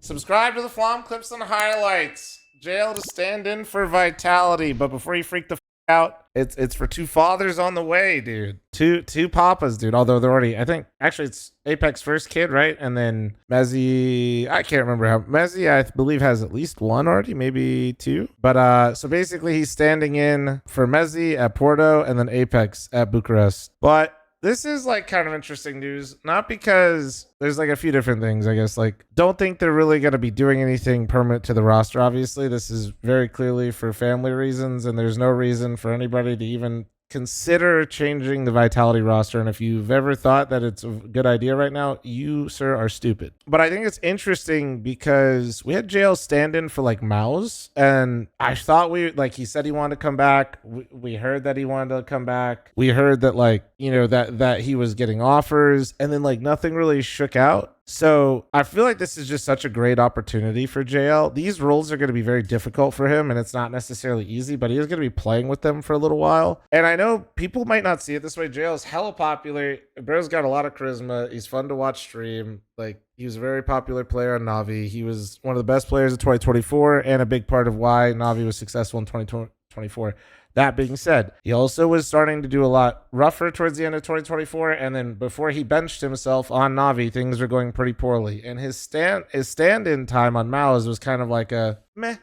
Subscribe to the fl0m clips and highlights. Jail to stand in for Vitality, but before you freak the out, it's for two fathers on the way, dude. Two papas, dude. Although they're already, I think actually it's Apex first kid, right? And then Mezzy, I can't remember how Mezzy, I believe, has at least one already, maybe two. But so basically he's standing in for Mezzy at Porto and then Apex at Bucharest. But this is like kind of interesting news, not because there's like a few different things, I guess. Like, don't think they're really going to be doing anything permanent to the roster. Obviously, this is very clearly for family reasons, and there's no reason for anybody to even consider changing the Vitality roster. And if you've ever thought that it's a good idea right now, you, sir, are stupid. But I think it's interesting because we had JL stand in for like Mouse, and I thought he said he wanted to come back. We heard that he wanted to come back. We heard that that he was getting offers, and then like nothing really shook out. So I feel like this is just such a great opportunity for JL. These roles are going to be very difficult for him, and it's not necessarily easy, but he is going to be playing with them for a little while. And I know people might not see it this way. JL is hella popular. Bro's got a lot of charisma. He's fun to watch stream. Like, he was a very popular player on Navi. He was one of the best players of 2024 and a big part of why Navi was successful in 2024. That being said, he also was starting to do a lot rougher towards the end of 2024, and then before he benched himself on Navi, things were going pretty poorly. And his stand-in time on Maus was kind of like a meh,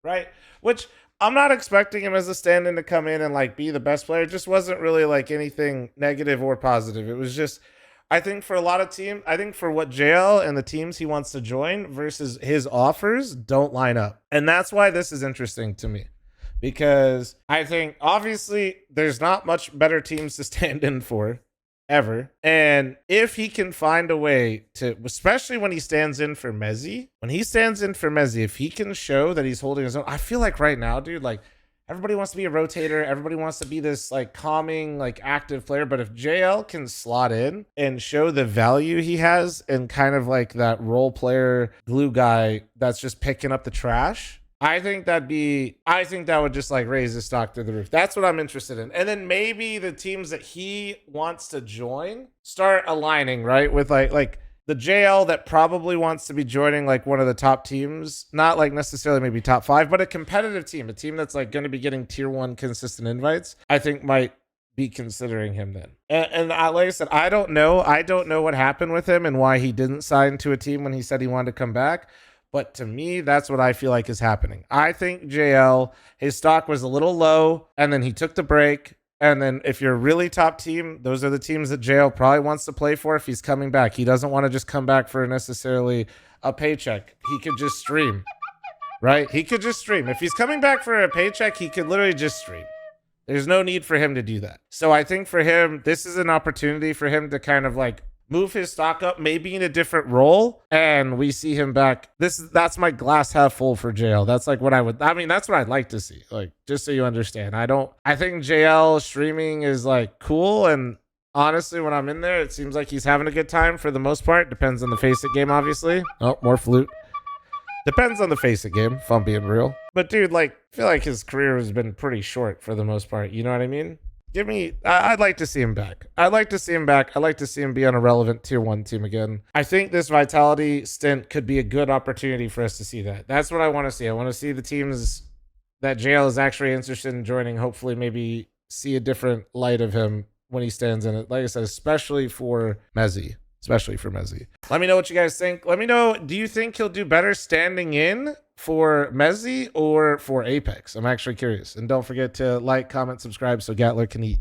right? Which I'm not expecting him as a stand-in to come in and like be the best player. It just wasn't really like anything negative or positive. It was just, I think for a lot of teams, I think for what JL and the teams he wants to join versus his offers don't line up. And that's why this is interesting to me. Because I think, obviously, there's not much better teams to stand in for, ever. And if he can find a way to, especially when he stands in for Mezzy, if he can show that he's holding his own, I feel like right now, dude, like, everybody wants to be a rotator. Everybody wants to be this, like, calming, like, active player. But if JL can slot in and show the value he has and kind of like that role player glue guy that's just picking up the trash, I think that would just like raise his stock through the roof. That's what I'm interested in. And then maybe the teams that he wants to join start aligning, right? With like the JL that probably wants to be joining like one of the top teams, not like necessarily maybe top 5, but a competitive team, a team that's like going to be getting tier 1 consistent invites, I think might be considering him then. And like I said, I don't know what happened with him and why he didn't sign to a team when he said he wanted to come back. But to me, that's what I feel like is happening. I think JL, his stock was a little low, and then he took the break. And then if you're a really top team, those are the teams that JL probably wants to play for if he's coming back. He doesn't want to just come back for necessarily a paycheck. He could just stream, right? He could just stream. If he's coming back for a paycheck, he could literally just stream. There's no need for him to do that. So I think for him, this is an opportunity for him to kind of like move his stock up, maybe in a different role, and we see him back. That's my glass half full for JL. That's like what that's what I'd like to see. Like, just so you understand. I think JL streaming is like cool, and honestly, when I'm in there, it seems like he's having a good time for the most part. Depends on the Face-It game, obviously. Oh, more flute. Depends on the Face-It game, if I'm being real. But dude, like, I feel like his career has been pretty short for the most part. You know what I mean? I'd like to see him back. I'd like to see him be on a relevant tier 1 team again. I think this Vitality stint could be a good opportunity for us to see that. That's what I want to see. I want to see the teams that JL is actually interested in joining, hopefully maybe see a different light of him when he stands in it. Like I said, especially for Mezzy. Let me know what you guys think. Let me know, do you think he'll do better standing in for Mezzy or for Apex? I'm actually curious. And don't forget to like, comment, subscribe so Gatler can eat.